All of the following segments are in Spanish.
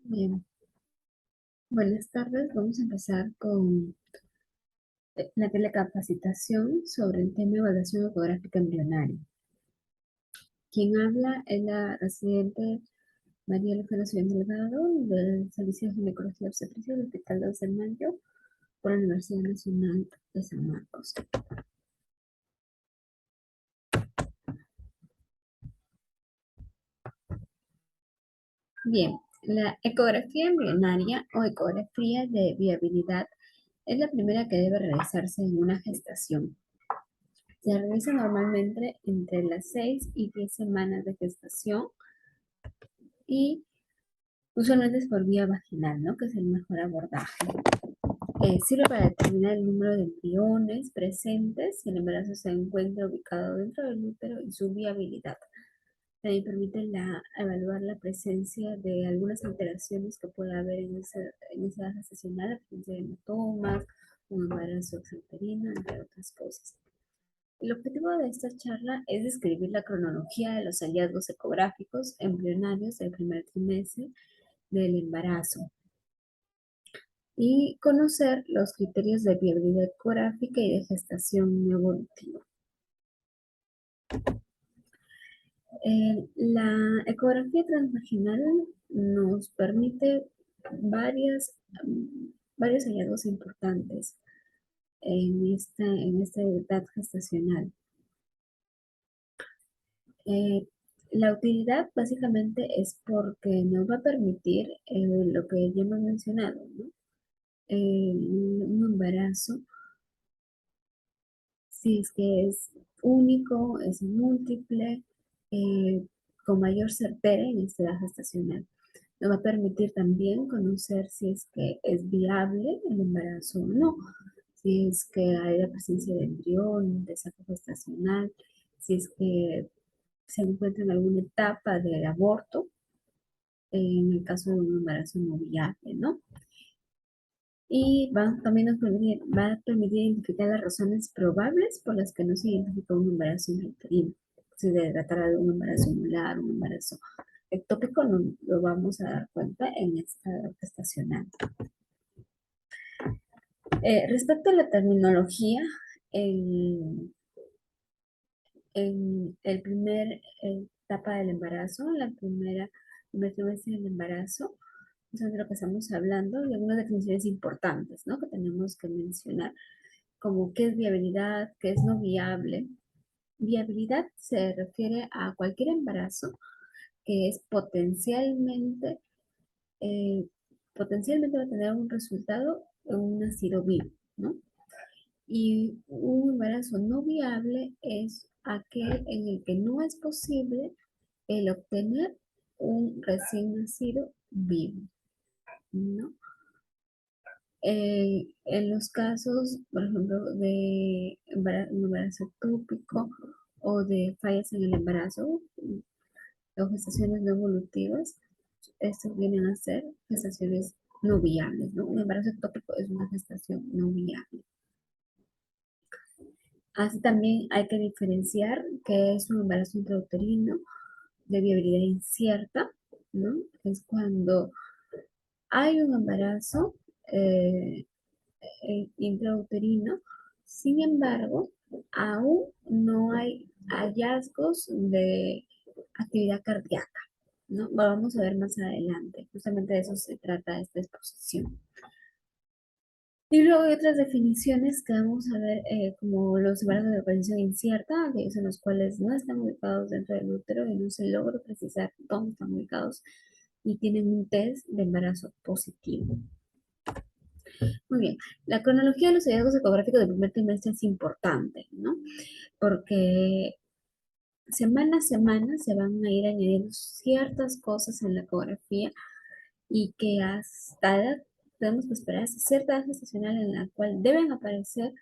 Bien, buenas tardes. Vamos a empezar con la telecapacitación sobre el tema de evaluación ecográfica embrionaria. Quien habla es la residente María Luján Ciudad Delgado del Servicio de Ginecología y Obstetricia del Hospital 2 de Mayo por la Universidad Nacional de San Marcos. Bien, la ecografía embrionaria o ecografía de viabilidad es la primera que debe realizarse en una gestación. Se realiza normalmente entre las 6 y 10 semanas de gestación y usualmente es por vía vaginal, ¿no? Que es el mejor abordaje. Sirve para determinar el número de embriones presentes si el embarazo se encuentra ubicado dentro del útero y su viabilidad. También permite evaluar la presencia de algunas alteraciones que puede haber en esa edad gestacional, la presencia de hematomas, un embarazo exuterino, entre otras cosas. El objetivo de esta charla es describir la cronología de los hallazgos ecográficos embrionarios del primer trimestre del embarazo y conocer los criterios de viabilidad ecográfica y de gestación evolutiva. La ecografía transvaginal nos permite varios hallazgos importantes en esta edad gestacional. Eh, la utilidad básicamente es porque nos va a permitir lo que ya hemos mencionado, ¿no? Un embarazo, si es que es único, es múltiple, eh, con mayor certeza en esta edad gestacional. Nos va a permitir también conocer si es que es viable el embarazo o no, si es que hay la presencia de embrión, de saco gestacional, si es que se encuentra en alguna etapa del aborto, en el caso de un embarazo no viable, ¿no? Y también va a permitir identificar las razones probables por las que no se identifica un embarazo intrauterino. Si se tratará de un embarazo anular, un embarazo ectópico, no lo vamos a dar cuenta en esta gestacional. Respecto a la terminología, en, en el primer etapa del embarazo, primer trimestre del embarazo, eso es de lo que estamos hablando, y algunas definiciones importantes, ¿no? Que tenemos que mencionar, como qué es viabilidad, qué es no viable. Viabilidad se refiere a cualquier embarazo que es eh, potencialmente va a tener un resultado en un nacido vivo, ¿no? Y un embarazo no viable es aquel en el que no es posible el obtener un recién nacido vivo, ¿no? En los casos, por ejemplo, de un embarazo ectópico o de fallas en el embarazo o gestaciones no evolutivas, estos vienen a ser gestaciones no viables, ¿no? Un embarazo ectópico es una gestación no viable. Así también hay que diferenciar qué es un embarazo intrauterino de viabilidad incierta, ¿no? Es cuando hay un embarazo eh, intrauterino, sin embargo, aún no hay hallazgos de actividad cardíaca, ¿no? Vamos a ver más adelante, justamente de eso se trata esta exposición. Y luego hay otras definiciones que vamos a ver, como los embarazos de localización incierta, aquellos en los cuales no están ubicados dentro del útero y no se logra precisar dónde están ubicados y tienen un test de embarazo positivo. Muy bien, la cronología de los hallazgos ecográficos del primer trimestre es importante, ¿no? Porque semana a semana se van a ir añadiendo ciertas cosas en la ecografía y que hasta edad tenemos que esperar hasta cierta edad gestacional en la cual deben aparecer,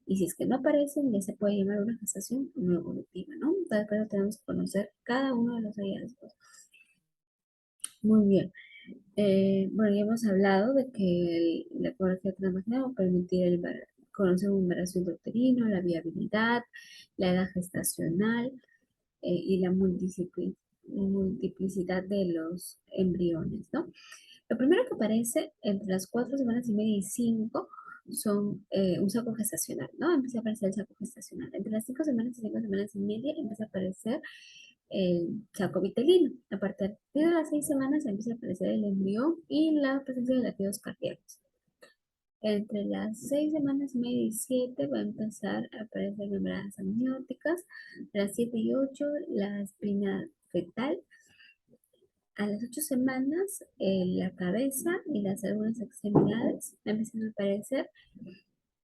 y si es que no aparecen ya se puede llamar una gestación no evolutiva, ¿no? Entonces por eso tenemos que conocer cada uno de los hallazgos. Muy bien. Bueno, ya hemos hablado de que la ecografía transvaginal va a permitir conocer un embarazo intrauterino, la viabilidad, la edad gestacional y la multiplicidad de los embriones, ¿no? Lo primero que aparece entre las 4 semanas y media y 5 son un saco gestacional, ¿no? Empieza a aparecer el saco gestacional. Entre las 5 semanas y 5 semanas y media empieza a aparecer el saco vitelino. A partir de las 6 semanas empieza a aparecer el embrión y la presencia de latidos cardíacos. Entre las 6 semanas y media y 7 va a empezar a aparecer membranas amnióticas. A las 7 y 8 la espina fetal. A las 8 semanas, la cabeza y las algunas extremidades empiezan a aparecer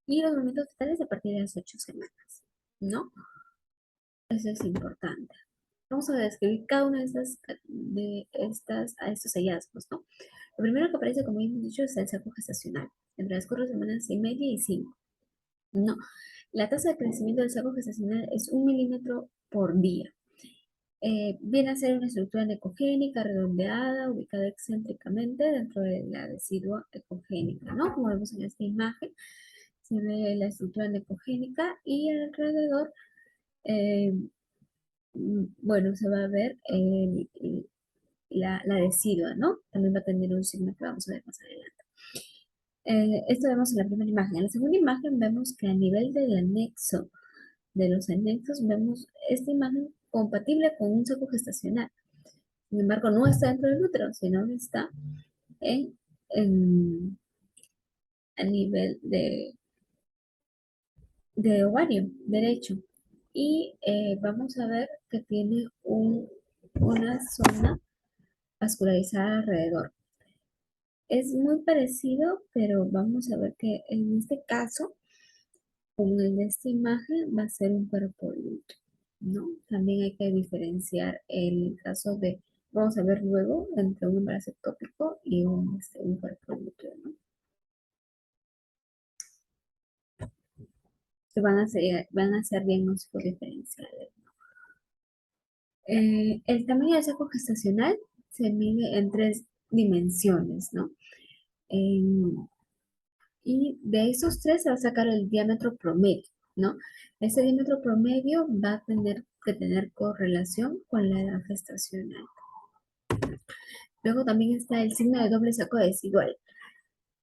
y los movimientos fetales a partir de las 8 semanas, ¿no? Eso es importante. Vamos a describir cada una a estos hallazgos, ¿no? Lo primero que aparece, como hemos dicho, es el saco gestacional, entre las 4 semanas y media y 5, ¿no? La tasa de crecimiento del saco gestacional es 1 milímetro por día. Viene a ser una estructura ecogénica redondeada, ubicada excéntricamente dentro de la decidua ecogénica, ¿no? Como vemos en esta imagen, se ve la estructura ecogénica y alrededor, eh, bueno, se va a ver la decidua, ¿no? También va a tener un signo que vamos a ver más adelante. Esto vemos en la primera imagen. En la segunda imagen vemos que a nivel del anexo, de los anexos, vemos esta imagen compatible con un saco gestacional. Sin embargo, no está dentro del útero, sino que está en, en- a nivel de ovario derecho. Y vamos a ver que tiene una zona vascularizada alrededor. Es muy parecido, pero vamos a ver que en este caso, como en esta imagen, va a ser un cuerpo lúteo, ¿no? También hay que diferenciar el caso de, vamos a ver luego, entre un embarazo ectópico y un cuerpo lúteo, ¿no? Que van a ser diagnósticos diferenciales. El tamaño del saco gestacional se mide en 3 dimensiones, ¿no? En- y de esos tres se va a sacar el diámetro promedio, ¿no? Ese diámetro promedio va a tener que tener correlación con la edad gestacional. Luego también está el signo de doble saco desigual,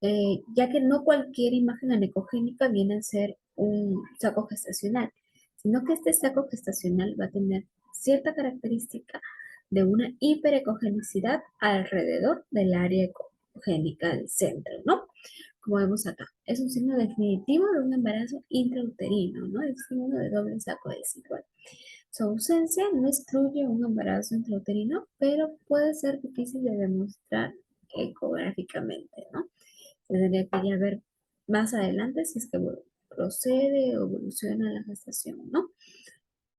ya que no cualquier imagen anecogénica viene a ser un saco gestacional, sino que este saco gestacional va a tener cierta característica de una hiperecogenicidad alrededor del área ecogénica del centro, ¿no? Como vemos acá, es un signo definitivo de un embarazo intrauterino, ¿no? El signo de doble saco desigual. Su ausencia no excluye un embarazo intrauterino, pero puede ser difícil de demostrar ecográficamente, ¿no? Se tendría que ya ver más adelante si es que procede o evoluciona la gestación, ¿no?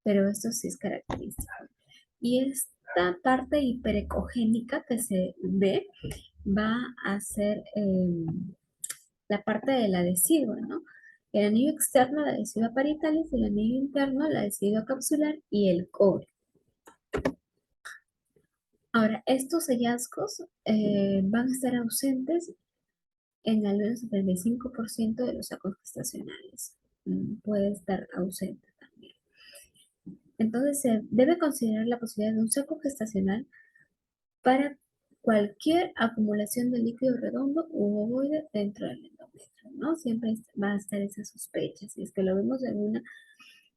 Pero esto sí es característico. Y esta parte hiperecogénica que se ve va a ser la parte de la decidua, ¿no? El anillo externo, la decidua paritalis, el anillo interno, la decidua capsular y el cobre. Ahora, estos hallazgos van a estar ausentes en al menos el 35% de los sacos gestacionales. Puede estar ausente también. Entonces, se debe considerar la posibilidad de un saco gestacional para cualquier acumulación de líquido redondo u ovoide dentro del endometrio, ¿no? Siempre va a estar esa sospecha. Si es que lo vemos en una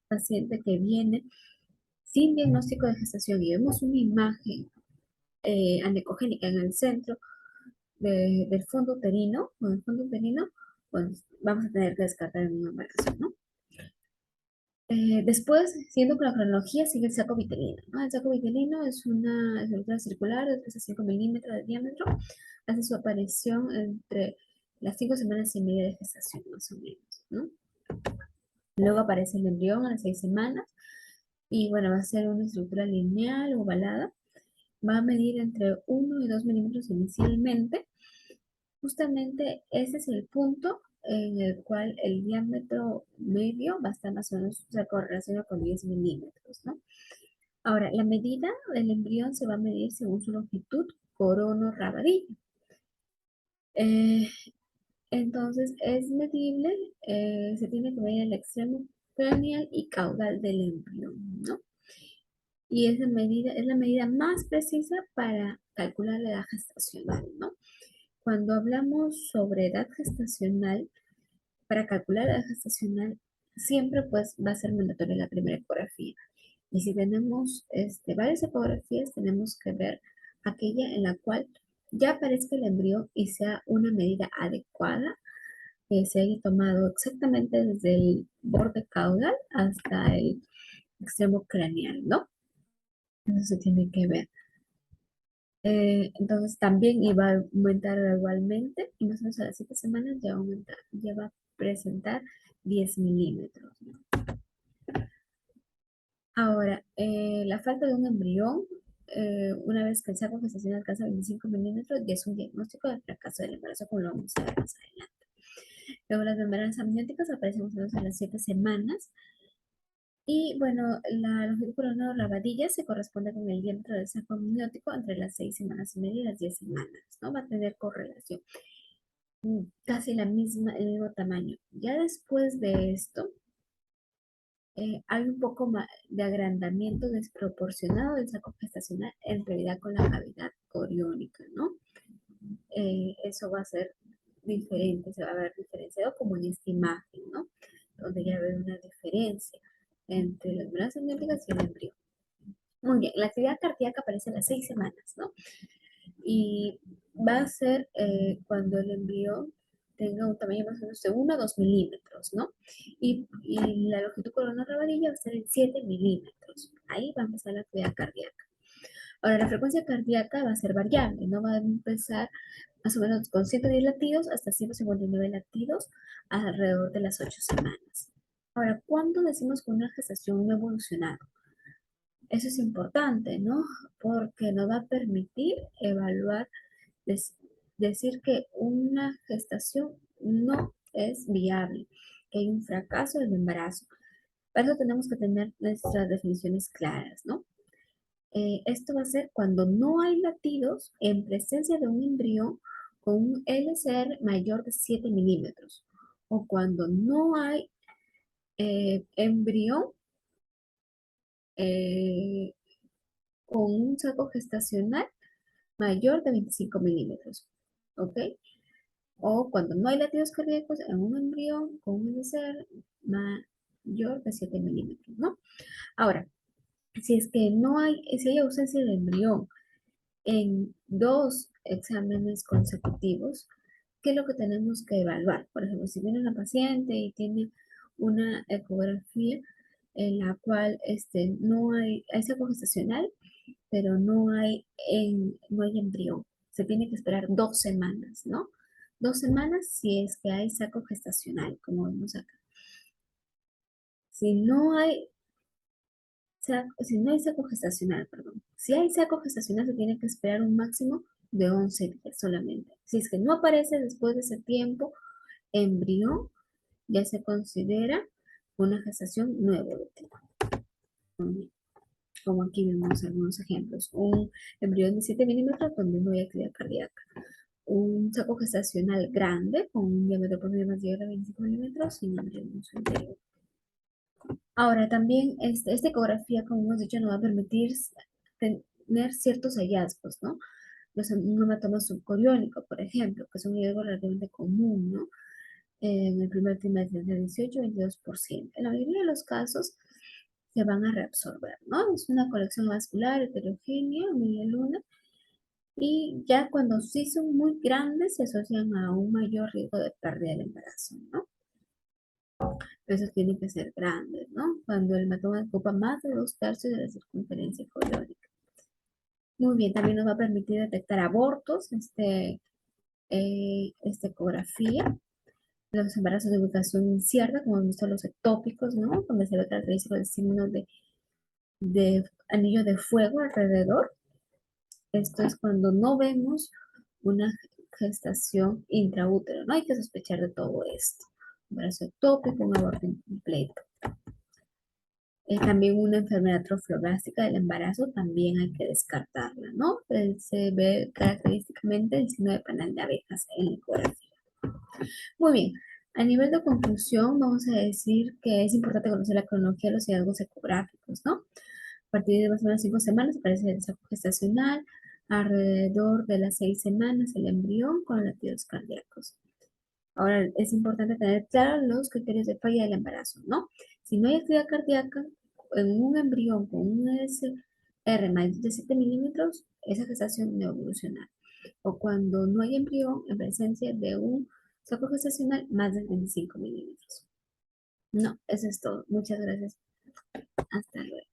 paciente que viene sin diagnóstico de gestación y vemos una imagen anecogénica en el centro del fondo uterino, o del fondo uterino, pues vamos a tener que descartar en un embarazo, ¿no? Después, siendo con la cronología, sigue el saco vitelino, ¿no? El saco vitelino es una estructura circular de 3 a 5 milímetros de diámetro. Hace su aparición entre las 5 semanas y media de gestación, más o menos, ¿no? Luego aparece el embrión a las 6 semanas y, bueno, va a ser una estructura lineal, ovalada. Va a medir entre 1 y 2 milímetros inicialmente. Justamente ese es el punto en el cual el diámetro medio va a estar más o menos, se correlaciona con 10 milímetros, ¿no? Ahora, la medida del embrión se va a medir según su longitud corono-rabadilla. Eh, entonces, es medible, se tiene que medir el extremo craneal y caudal del embrión, ¿no? y esa medida es la medida más precisa para calcular la edad gestacional, ¿no? Cuando hablamos sobre edad gestacional, para calcular la edad gestacional, siempre pues va a ser mandatoria la primera ecografía. Y si tenemos varias ecografías, tenemos que ver aquella en la cual ya aparezca el embrión y sea una medida adecuada, que se haya tomado exactamente desde el borde caudal hasta el extremo craneal, ¿no? Eso se tiene que ver. Entonces también iba a aumentar gradualmente y más o menos a las 7 semanas ya, ya va a presentar 10 milímetros, ¿no? Ahora, la falta de un embrión, una vez que el saco gestacional alcanza 25 milímetros, ya es un diagnóstico de fracaso del embarazo, como lo vamos a ver más adelante. Luego las membranas amnióticas aparecen más o menos a las 7 semanas. Y bueno, la longitud coronal o rabadilla se corresponde con el diámetro del saco amniótico entre las 6 semanas y media y las 10 semanas, ¿no? Va a tener correlación, casi el mismo tamaño. Ya después de esto, hay un poco más de agrandamiento desproporcionado del saco gestacional en realidad con la cavidad coriónica, ¿no? Eso va a ser diferente, se va a ver diferenciado como en esta imagen, ¿no? Donde ya ve una diferencia entre las membranas amnióticas y el embrión. Muy bien, la actividad cardíaca aparece a las 6 semanas, ¿no? Y va a ser cuando el embrión tenga un tamaño más o menos de 1 a 2 milímetros, ¿no? Y la longitud coronal rabadilla va a ser en 7 milímetros. Ahí va a empezar la actividad cardíaca. Ahora, la frecuencia cardíaca va a ser variable, ¿no? Va a empezar más o menos con 110 latidos hasta 159 latidos alrededor de las 8 semanas. Ahora, ¿cuándo decimos que una gestación no ha evolucionado? Eso es importante, ¿no? Porque nos va a permitir evaluar, des- decir que una gestación no es viable, que hay un fracaso del embarazo. Para eso tenemos que tener nuestras definiciones claras, ¿no? Esto va a ser cuando no hay latidos en presencia de un embrión con un LCR mayor de 7 milímetros o cuando no hay embrión eh, con un saco gestacional mayor de 25 milímetros, ¿ok? O cuando no hay latidos cardíacos en un embrión con un LCR mayor de 7 milímetros, ¿no? Ahora, si es que no hay, si hay ausencia de embrión en dos exámenes consecutivos, ¿qué es lo que tenemos que evaluar? Por ejemplo, si viene una paciente y tiene una ecografía en la cual no hay saco gestacional, pero no hay embrión. Se tiene que esperar 2 semanas, ¿no? 2 semanas si es que hay saco gestacional, como vemos acá. Si no hay si no hay saco gestacional, perdón. Si hay saco gestacional, se tiene que esperar un máximo de 11 días solamente. Si es que no aparece después de ese tiempo, embrión ya se considera una gestación no evolutiva. Como aquí vemos algunos ejemplos. Un embrión de 7 milímetros donde no hay actividad cardíaca. Un saco gestacional grande con un diámetro promedio más de 25 milímetros sin embrión en su interior. Ahora también esta ecografía, como hemos dicho, nos va a permitir tener ciertos hallazgos, ¿no? Un hematoma subcoriónico, por ejemplo, que es un hallazgo relativamente común, ¿no? En el primer trimestre de 18-22%. En la mayoría de los casos se van a reabsorber, ¿no? Es una colección vascular heterogénea, media luna, y ya cuando sí son muy grandes se asocian a un mayor riesgo de pérdida del embarazo, ¿no? Esos tienen que ser grandes, ¿no? Cuando el hematoma ocupa más de 2/3 de la circunferencia coriónica. Muy bien, también nos va a permitir detectar abortos, esta ecografía, los embarazos de ubicación incierta, como hemos visto los ectópicos, ¿no? Donde se ve característico el signo de anillo de fuego alrededor. Esto es cuando no vemos una gestación intraútero, no hay que sospechar de todo esto. Embarazo ectópico, un aborto incompleto. También una enfermedad trofiblástica del embarazo también hay que descartarla, ¿no? Se ve característicamente el signo de panal de abejas en la ecografía. Muy bien, a nivel de conclusión vamos a decir que es importante conocer la cronología de los hallazgos ecográficos, ¿no? partir de más o menos 5 semanas aparece el saco gestacional, alrededor de las 6 semanas el embrión con latidos cardíacos. Ahora, es importante tener claro los criterios de falla del embarazo, ¿no? Si no hay actividad cardíaca en un embrión con un SR mayor de 7 milímetros, esa gestación no evoluciona. O cuando no hay embrión en presencia de un saco gestacional más de 25 milímetros. No, eso es todo. Muchas gracias. Hasta luego.